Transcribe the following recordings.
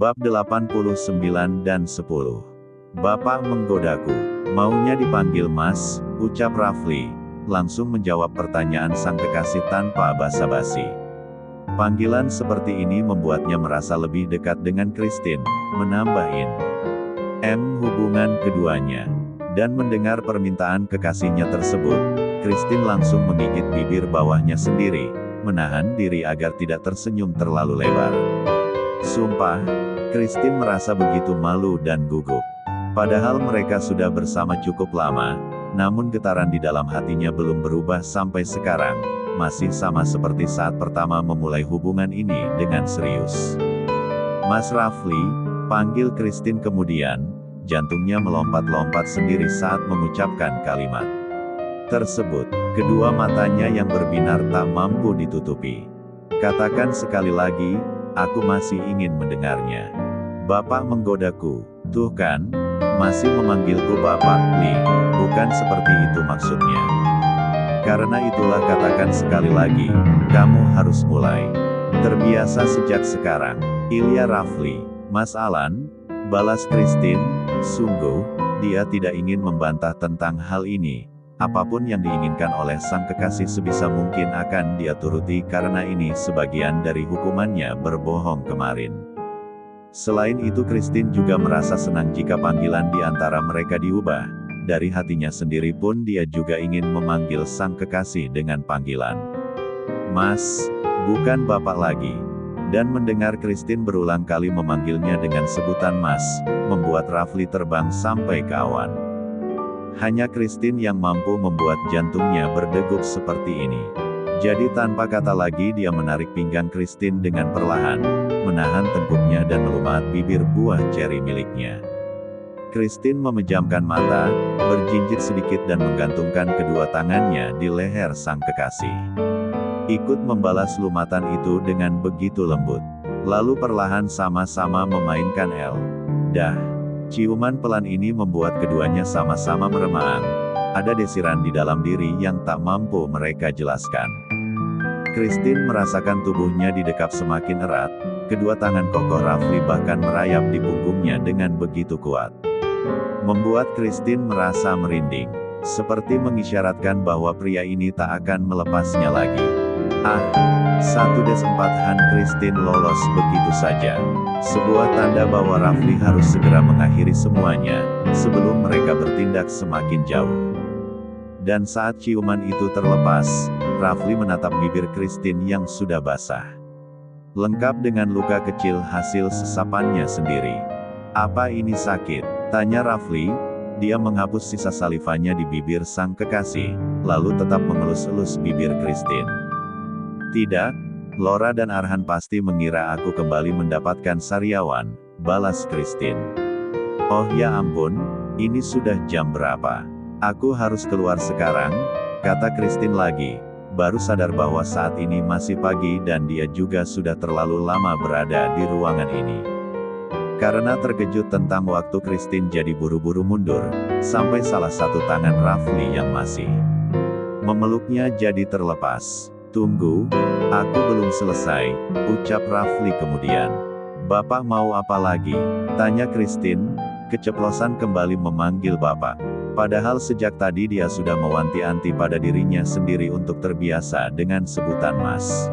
Bab 89 dan 10. Bapak menggodaku. Maunya dipanggil Mas, ucap Rafli, langsung menjawab pertanyaan sang kekasih tanpa basa-basi. Panggilan seperti ini membuatnya merasa lebih dekat dengan Christine, menambahin hubungan keduanya. Dan mendengar permintaan kekasihnya tersebut, Christine langsung menggigit bibir bawahnya sendiri, menahan diri agar tidak tersenyum terlalu lebar. Sumpah, Christine merasa begitu malu dan gugup. Padahal mereka sudah bersama cukup lama, namun getaran di dalam hatinya belum berubah sampai sekarang, masih sama seperti saat pertama memulai hubungan ini dengan serius. Mas Rafli, panggil Christine kemudian, jantungnya melompat-lompat sendiri saat mengucapkan kalimat tersebut. Kedua matanya yang berbinar tak mampu ditutupi. Katakan sekali lagi, aku masih ingin mendengarnya. Bapak menggodaku, tuh kan, masih memanggilku Bapak, Li, bukan seperti itu maksudnya. Karena itulah katakan sekali lagi, kamu harus mulai terbiasa sejak sekarang. Ilya Rafli, Mas Alan, balas Christine, sungguh, dia tidak ingin membantah tentang hal ini. Apapun yang diinginkan oleh sang kekasih sebisa mungkin akan dia turuti karena ini sebagian dari hukumannya berbohong kemarin. Selain itu Christine juga merasa senang jika panggilan di antara mereka diubah. Dari hatinya sendiri pun dia juga ingin memanggil sang kekasih dengan panggilan Mas, bukan Bapak lagi. Dan mendengar Christine berulang kali memanggilnya dengan sebutan Mas, membuat Rafli terbang sampai ke awan. Hanya Christine yang mampu membuat jantungnya berdegup seperti ini. Jadi tanpa kata lagi dia menarik pinggang Christine dengan perlahan, menahan tengkuknya dan melumat bibir buah ceri miliknya. Christine memejamkan mata, berjinjit sedikit dan menggantungkan kedua tangannya di leher sang kekasih. Ikut membalas lumatan itu dengan begitu lembut. Lalu perlahan sama-sama memainkan Dah. Ciuman pelan ini membuat keduanya sama-sama meremang. Ada desiran di dalam diri yang tak mampu mereka jelaskan. Christine merasakan tubuhnya didekap semakin erat. Kedua tangan kokoh Rafli bahkan merayap di punggungnya dengan begitu kuat. Membuat Christine merasa merinding. Seperti mengisyaratkan bahwa pria ini tak akan melepasnya lagi. 1-4 Christine lolos begitu saja. Sebuah tanda bahwa Rafli harus segera mengakhiri semuanya, sebelum mereka bertindak semakin jauh. Dan saat ciuman itu terlepas, Rafli menatap bibir Christine yang sudah basah. Lengkap dengan luka kecil hasil sesapannya sendiri. Apa ini sakit? Tanya Rafli. Dia menghapus sisa salivanya di bibir sang kekasih, lalu tetap mengelus-elus bibir Christine. Tidak, Laura dan Arhan pasti mengira aku kembali mendapatkan sariawan, balas Christine. Oh ya ampun, ini sudah jam berapa? Aku harus keluar sekarang, kata Christine lagi, baru sadar bahwa saat ini masih pagi dan dia juga sudah terlalu lama berada di ruangan ini. Karena terkejut tentang waktu Christine jadi buru-buru mundur, sampai salah satu tangan Rafli yang masih memeluknya jadi terlepas. Tunggu, aku belum selesai, ucap Rafli kemudian. Bapak mau apa lagi? Tanya Christine, keceplosan kembali memanggil Bapak. Padahal sejak tadi dia sudah mewanti-wanti pada dirinya sendiri untuk terbiasa dengan sebutan Mas.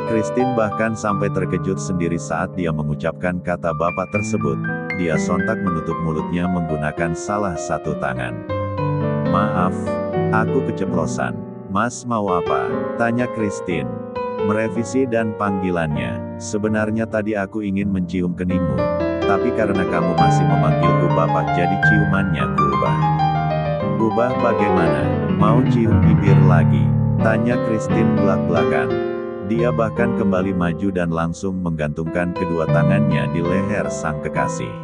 Christine bahkan sampai terkejut sendiri saat dia mengucapkan kata Bapak tersebut. Dia sontak menutup mulutnya menggunakan salah satu tangan. Maaf, aku keceplosan. Mas mau apa? Tanya Christine. Merevisi dan panggilannya. Sebenarnya tadi aku ingin mencium keningmu. Tapi karena kamu masih memanggilku Bapak jadi ciumannya kuubah. Ubah bagaimana? Mau cium bibir lagi? Tanya Christine belak-belakan. Dia bahkan kembali maju dan langsung menggantungkan kedua tangannya di leher sang kekasih.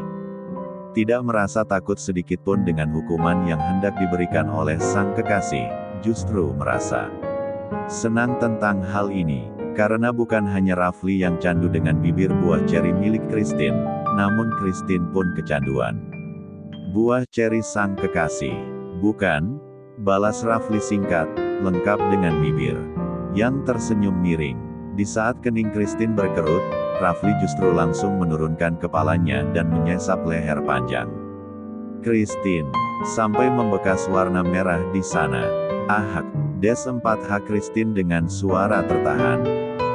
Tidak merasa takut sedikit pun dengan hukuman yang hendak diberikan oleh sang kekasih. Justru merasa senang tentang hal ini, karena bukan hanya Rafli yang candu dengan bibir buah ceri milik Christine, namun Christine pun kecanduan buah ceri sang kekasih. Bukan? Balas Rafli singkat, lengkap dengan bibir yang tersenyum miring. Di saat kening Christine berkerut, Rafli justru langsung menurunkan kepalanya dan menyesap leher panjang Christine, sampai membekas warna merah di sana. Ahak, des 4H Christine dengan suara tertahan.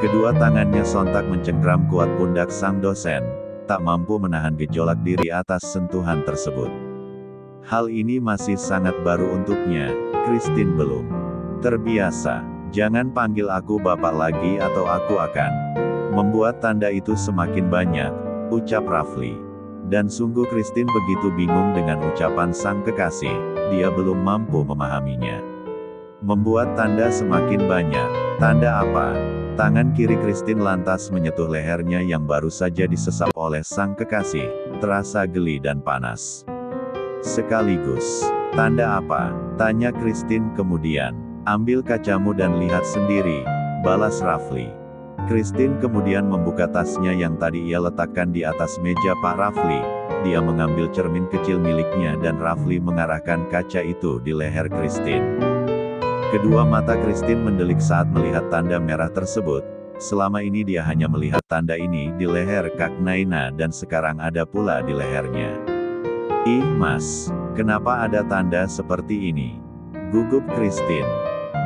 Kedua tangannya sontak mencengkram kuat pundak sang dosen, tak mampu menahan gejolak diri atas sentuhan tersebut. Hal ini masih sangat baru untuknya, Christine belum terbiasa. Jangan panggil aku bapak lagi atau aku akan membuat tanda itu semakin banyak, ucap Rafli. Dan sungguh Christine begitu bingung dengan ucapan sang kekasih, dia belum mampu memahaminya. Membuat tanda semakin banyak, tanda apa? Tangan kiri Christine lantas menyentuh lehernya yang baru saja disesap oleh sang kekasih, terasa geli dan panas. Sekaligus, tanda apa? Tanya Christine kemudian. Ambil kacamu dan lihat sendiri, balas Rafli. Christine kemudian membuka tasnya yang tadi ia letakkan di atas meja Pak Rafli. Dia mengambil cermin kecil miliknya dan Rafli mengarahkan kaca itu di leher Christine. Kedua mata Christine mendelik saat melihat tanda merah tersebut. Selama ini dia hanya melihat tanda ini di leher Kak Naina dan sekarang ada pula di lehernya. Ih mas, kenapa ada tanda seperti ini? Gugup Christine.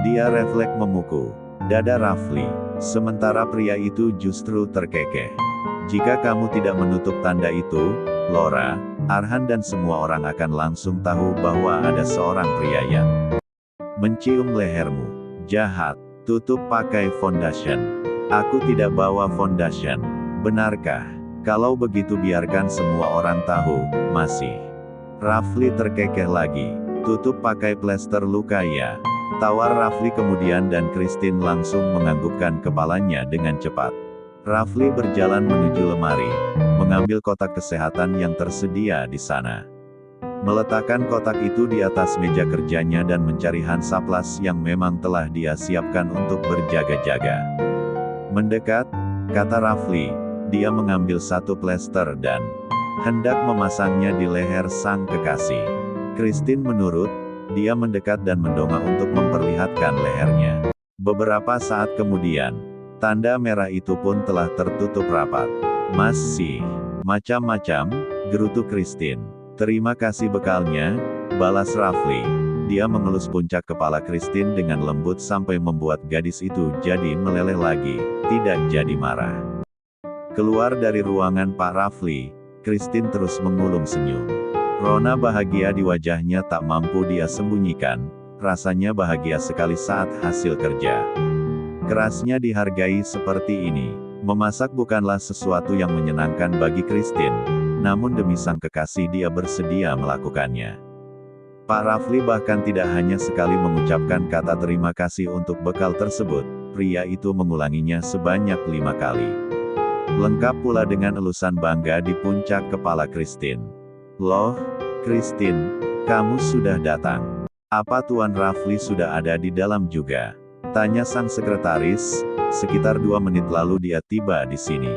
Dia refleks memukul dada Rafli. Sementara pria itu justru terkekeh. Jika kamu tidak menutup tanda itu, Laura, Arhan dan semua orang akan langsung tahu bahwa ada seorang pria yang mencium lehermu. Jahat, tutup pakai foundation. Aku tidak bawa foundation. Benarkah? Kalau begitu biarkan semua orang tahu, masih. Rafli terkekeh lagi. Tutup pakai plester luka ya. Tawar Rafli kemudian dan Christine langsung menganggukkan kepalanya dengan cepat. Rafli berjalan menuju lemari, mengambil kotak kesehatan yang tersedia di sana. Meletakkan kotak itu di atas meja kerjanya dan mencari Hansaplas yang memang telah dia siapkan untuk berjaga-jaga. Mendekat, kata Rafli, dia mengambil satu plester dan hendak memasangnya di leher sang kekasih. Christine menurut. Dia mendekat dan mendongak untuk memperlihatkan lehernya. Beberapa saat kemudian, tanda merah itu pun telah tertutup rapat. Masih macam-macam, gerutu Christine. Terima kasih bekalnya, balas Rafli. Dia mengelus puncak kepala Christine dengan lembut sampai membuat gadis itu jadi meleleh lagi, tidak jadi marah. Keluar dari ruangan Pak Rafli, Christine terus mengulum senyum. Rona bahagia di wajahnya tak mampu dia sembunyikan, rasanya bahagia sekali saat hasil kerja kerasnya dihargai seperti ini. Memasak bukanlah sesuatu yang menyenangkan bagi Christine, namun demi sang kekasih dia bersedia melakukannya. Pak Rafli bahkan tidak hanya sekali mengucapkan kata terima kasih untuk bekal tersebut, pria itu mengulanginya sebanyak 5 kali. Lengkap pula dengan elusan bangga di puncak kepala Christine. Loh, Christine, kamu sudah datang. Apa Tuan Rafli sudah ada di dalam juga? Tanya sang sekretaris, sekitar 2 menit lalu dia tiba di sini.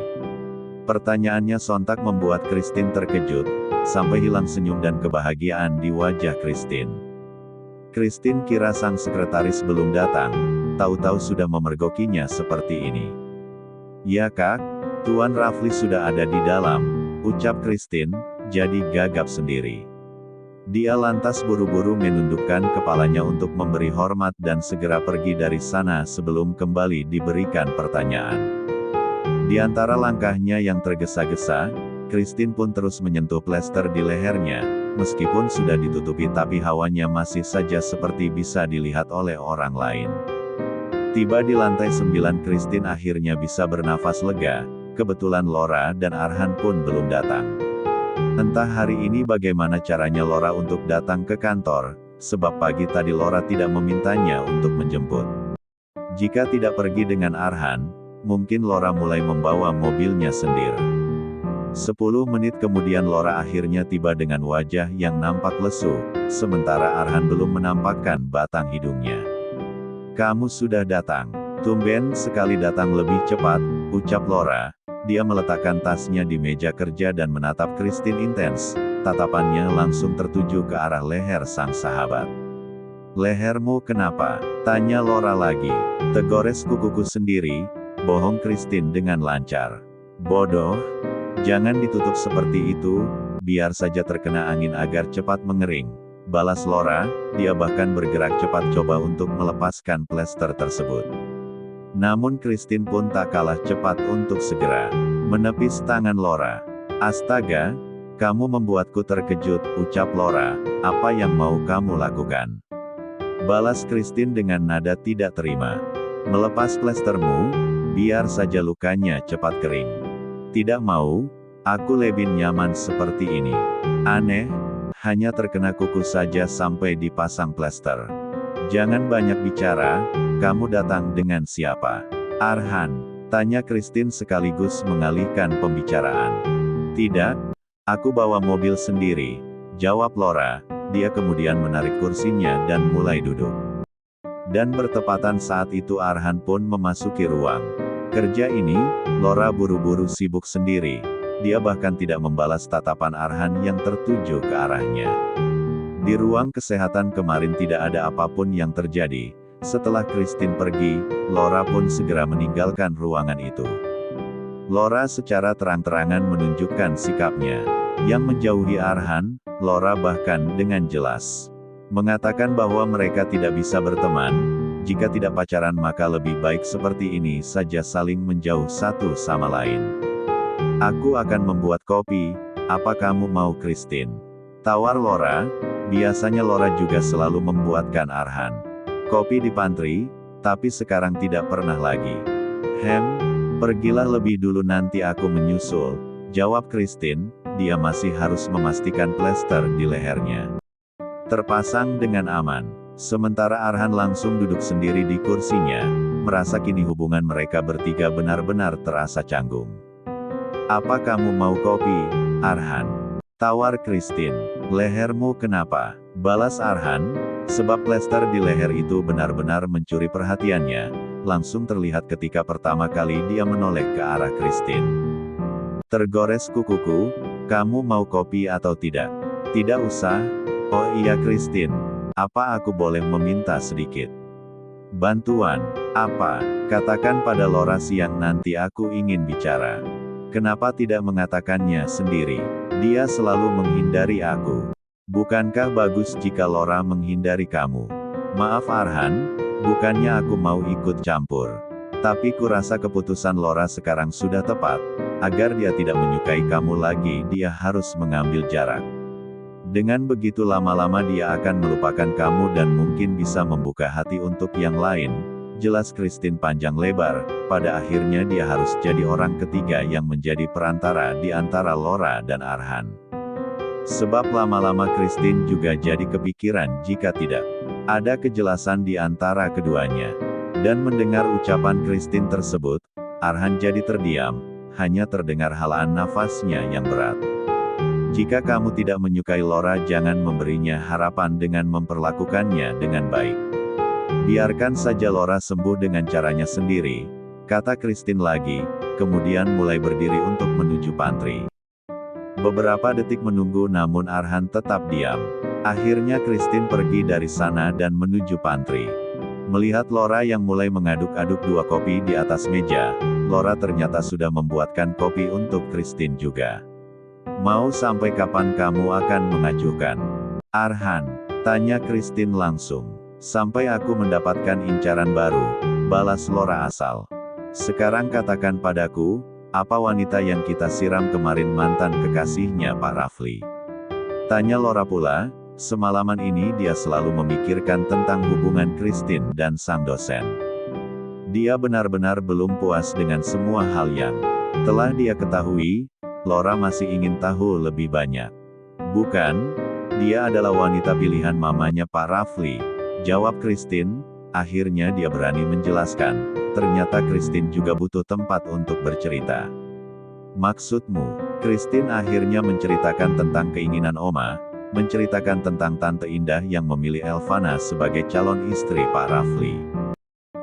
Pertanyaannya sontak membuat Christine terkejut, sampai hilang senyum dan kebahagiaan di wajah Christine. Christine kira sang sekretaris belum datang, tahu-tahu sudah memergokinya seperti ini. Ya Kak, Tuan Rafli sudah ada di dalam, ucap Christine, jadi gagap sendiri. Dia lantas buru-buru menundukkan kepalanya untuk memberi hormat dan segera pergi dari sana sebelum kembali diberikan pertanyaan. Di antara langkahnya yang tergesa-gesa, Christine pun terus menyentuh plester di lehernya, meskipun sudah ditutupi tapi hawanya masih saja seperti bisa dilihat oleh orang lain. Tiba di lantai 9 Christine akhirnya bisa bernafas lega, kebetulan Laura dan Arhan pun belum datang. Entah hari ini bagaimana caranya Laura untuk datang ke kantor, sebab pagi tadi Laura tidak memintanya untuk menjemput. Jika tidak pergi dengan Arhan, mungkin Laura mulai membawa mobilnya sendiri. 10 menit kemudian Laura akhirnya tiba dengan wajah yang nampak lesu, sementara Arhan belum menampakkan batang hidungnya. Kamu sudah datang. Tumben sekali datang lebih cepat, ucap Laura. Dia meletakkan tasnya di meja kerja dan menatap Christine intens, tatapannya langsung tertuju ke arah leher sang sahabat. Lehermu kenapa? Tanya Laura lagi. Tegores kukuku sendiri, bohong Christine dengan lancar. Bodoh, jangan ditutup seperti itu, biar saja terkena angin agar cepat mengering. Balas Laura, dia bahkan bergerak cepat coba untuk melepaskan plester tersebut. Namun Christine pun tak kalah cepat untuk segera menepis tangan Laura. Astaga, kamu membuatku terkejut, ucap Laura, apa yang mau kamu lakukan? Balas Christine dengan nada tidak terima. Melepas plestermu, biar saja lukanya cepat kering. Tidak mau, aku lebih nyaman seperti ini. Aneh, hanya terkena kuku saja sampai dipasang plester. Jangan banyak bicara, kamu datang dengan siapa? Arhan, tanya Christine sekaligus mengalihkan pembicaraan. Tidak, aku bawa mobil sendiri, jawab Laura. Dia kemudian menarik kursinya dan mulai duduk. Dan bertepatan saat itu Arhan pun memasuki ruang kerja ini. Laura buru-buru sibuk sendiri. Dia bahkan tidak membalas tatapan Arhan yang tertuju ke arahnya. Di ruang kesehatan kemarin tidak ada apapun yang terjadi. Setelah Christine pergi, Laura pun segera meninggalkan ruangan itu. Laura secara terang-terangan menunjukkan sikapnya yang menjauhi Arhan. Laura bahkan dengan jelas mengatakan bahwa mereka tidak bisa berteman. Jika tidak pacaran maka lebih baik seperti ini saja, saling menjauh satu sama lain. Aku akan membuat kopi, apa kamu mau Christine? Tawar Laura. Biasanya Laura juga selalu membuatkan Arhan kopi di pantry, tapi sekarang tidak pernah lagi. Pergilah lebih dulu nanti aku menyusul, jawab Christine. Dia masih harus memastikan plester di lehernya terpasang dengan aman. Sementara Arhan langsung duduk sendiri di kursinya, merasa kini hubungan mereka bertiga benar-benar terasa canggung. Apa kamu mau kopi, Arhan? Tawar Christine. Lehermu kenapa? Balas Arhan, sebab plester di leher itu benar-benar mencuri perhatiannya. Langsung terlihat ketika pertama kali dia menoleh ke arah Christine. Tergores kukuku, kamu mau kopi atau tidak? Tidak usah. Oh iya Christine, apa aku boleh meminta sedikit bantuan? Apa? Katakan pada Laura siang nanti aku ingin bicara. Kenapa tidak mengatakannya sendiri? Dia selalu menghindari aku. Bukankah bagus jika Laura menghindari kamu? Maaf Arhan, bukannya aku mau ikut campur. Tapi kurasa keputusan Laura sekarang sudah tepat. Agar dia tidak menyukai kamu lagi, dia harus mengambil jarak. Dengan begitu lama-lama dia akan melupakan kamu dan mungkin bisa membuka hati untuk yang lain. Jelas Christine panjang lebar, pada akhirnya dia harus jadi orang ketiga yang menjadi perantara di antara Laura dan Arhan. Sebab lama-lama Christine juga jadi kepikiran jika tidak ada kejelasan di antara keduanya. Dan mendengar ucapan Christine tersebut, Arhan jadi terdiam, hanya terdengar halaan nafasnya yang berat. Jika kamu tidak menyukai Laura jangan memberinya harapan dengan memperlakukannya dengan baik. Biarkan saja Laura sembuh dengan caranya sendiri, kata Christine lagi, kemudian mulai berdiri untuk menuju pantry. Beberapa detik menunggu namun Arhan tetap diam. Akhirnya Christine pergi dari sana dan menuju pantry. Melihat Laura yang mulai mengaduk-aduk dua kopi di atas meja, Laura ternyata sudah membuatkan kopi untuk Christine juga. Mau sampai kapan kamu akan mengajukan? Arhan, tanya Christine langsung. Sampai aku mendapatkan incaran baru, balas Laura asal. Sekarang katakan padaku, apa wanita yang kita siram kemarin mantan kekasihnya Pak Rafli? Tanya Laura pula. Semalaman ini dia selalu memikirkan tentang hubungan Christine dan sang dosen. Dia benar-benar belum puas dengan semua hal yang telah dia ketahui. Laura masih ingin tahu lebih banyak. Bukan, dia adalah wanita pilihan mamanya Pak Rafli, jawab Christine. Akhirnya dia berani menjelaskan, ternyata Christine juga butuh tempat untuk bercerita. Maksudmu? Christine akhirnya menceritakan tentang keinginan Oma, menceritakan tentang Tante Indah yang memilih Elvana sebagai calon istri Pak Rafli.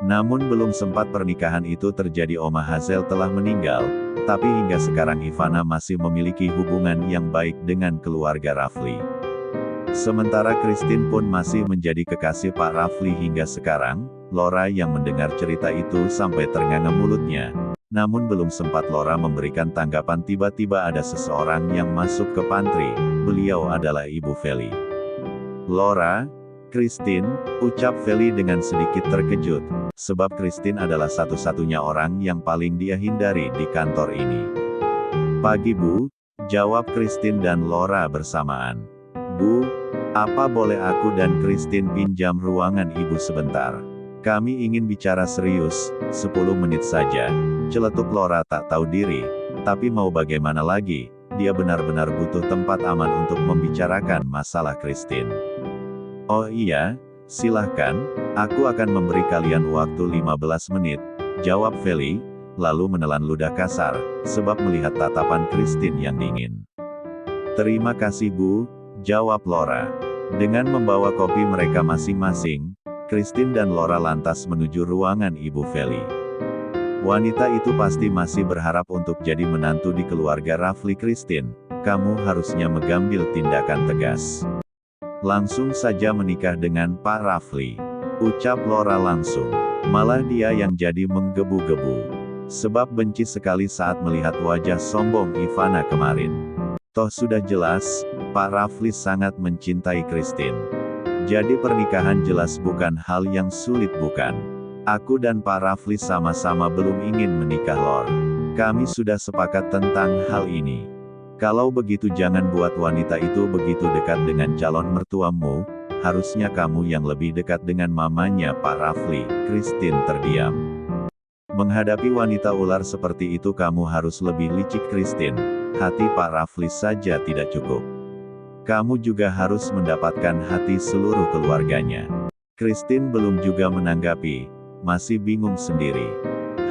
Namun belum sempat pernikahan itu terjadi Oma Hazel telah meninggal, tapi hingga sekarang Ivana masih memiliki hubungan yang baik dengan keluarga Rafli. Sementara Christine pun masih menjadi kekasih Pak Rafli hingga sekarang. Laura yang mendengar cerita itu sampai ternganga mulutnya. Namun belum sempat Laura memberikan tanggapan tiba-tiba ada seseorang yang masuk ke pantry. Beliau adalah Ibu Feli. "Laura, Christine," ucap Feli dengan sedikit terkejut, sebab Christine adalah satu-satunya orang yang paling dia hindari di kantor ini. "Pagi Bu," jawab Christine dan Laura bersamaan. "Bu, apa boleh aku dan Christine pinjam ruangan Ibu sebentar? Kami ingin bicara serius, 10 menit saja," celetuk Laura tak tahu diri. Tapi mau bagaimana lagi, dia benar-benar butuh tempat aman untuk membicarakan masalah Christine. "Oh iya, silahkan, aku akan memberi kalian waktu 15 menit, jawab Feli, lalu menelan ludah kasar, sebab melihat tatapan Christine yang dingin. "Terima kasih Bu," jawab Laura. Dengan membawa kopi mereka masing-masing, Christine dan Laura lantas menuju ruangan Ibu Feli. Wanita itu pasti masih berharap untuk jadi menantu di keluarga Rafli. "Christine, kamu harusnya mengambil tindakan tegas. Langsung saja menikah dengan Pak Rafli," ucap Laura langsung. Malah dia yang jadi menggebu-gebu. Sebab benci sekali saat melihat wajah sombong Ivana kemarin. Toh sudah jelas, Pak Rafli sangat mencintai Christine. Jadi pernikahan jelas bukan hal yang sulit bukan? "Aku dan Pak Rafli sama-sama belum ingin menikah Lor. Kami sudah sepakat tentang hal ini. Kalau begitu jangan buat wanita itu begitu dekat dengan calon mertuamu, harusnya kamu yang lebih dekat dengan mamanya Pak Rafli." Christine terdiam. Menghadapi wanita ular seperti itu kamu harus lebih licik Christine, hati Pak Rafli saja tidak cukup. Kamu juga harus mendapatkan hati seluruh keluarganya. Christine belum juga menanggapi, masih bingung sendiri.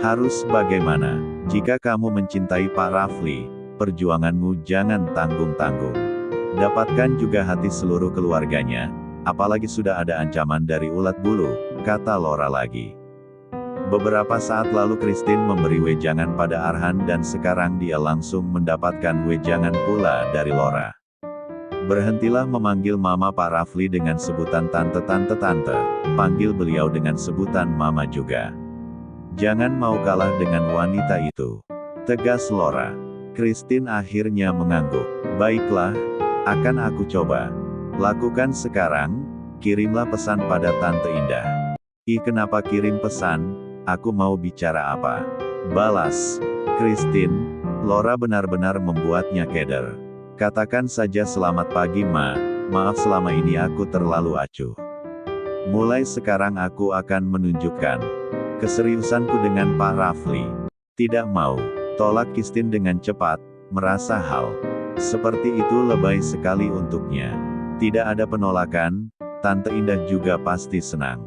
Harus bagaimana? Jika kamu mencintai Pak Rafli, perjuanganmu jangan tanggung-tanggung. Dapatkan juga hati seluruh keluarganya, apalagi sudah ada ancaman dari ulat bulu, kata Laura lagi. Beberapa saat lalu Christine memberi wejangan pada Arhan dan sekarang dia langsung mendapatkan wejangan pula dari Laura. "Berhentilah memanggil Mama Pak Rafli dengan sebutan tante-tante, panggil beliau dengan sebutan Mama juga. Jangan mau kalah dengan wanita itu," tegas Laura. Christine akhirnya mengangguk. "Baiklah, akan aku coba. Lakukan sekarang, kirimlah pesan pada Tante Indah." "Ih, kenapa kirim pesan? Aku mau bicara apa?" balas Christine. Laura benar-benar membuatnya keder. "Katakan saja selamat pagi Ma, maaf selama ini aku terlalu acuh. Mulai sekarang aku akan menunjukkan keseriusanku dengan Pak Rafli." "Tidak mau," tolak Christine dengan cepat, merasa hal seperti itu lebay sekali untuknya. Tidak ada penolakan, Tante Indah juga pasti senang.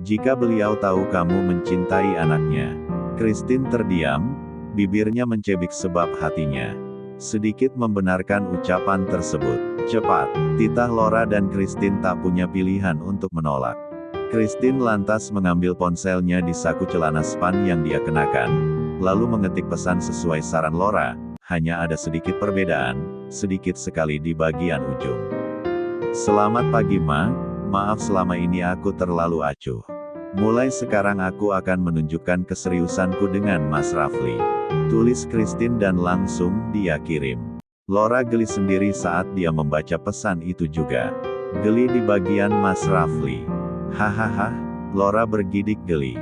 Jika beliau tahu kamu mencintai anaknya. Christine terdiam, bibirnya mencebik sebab hatinya sedikit membenarkan ucapan tersebut. Cepat, titah Laura dan Christine tak punya pilihan untuk menolak. Christine lantas mengambil ponselnya di saku celana span yang dia kenakan, lalu mengetik pesan sesuai saran Laura, hanya ada sedikit perbedaan, sedikit sekali di bagian ujung. "Selamat pagi Ma, maaf selama ini aku terlalu acuh. Mulai sekarang aku akan menunjukkan keseriusanku dengan Mas Rafli," tulis Christine dan langsung dia kirim. Laura geli sendiri saat dia membaca pesan itu juga. Geli di bagian Mas Rafli. Hahaha, Laura bergidik geli.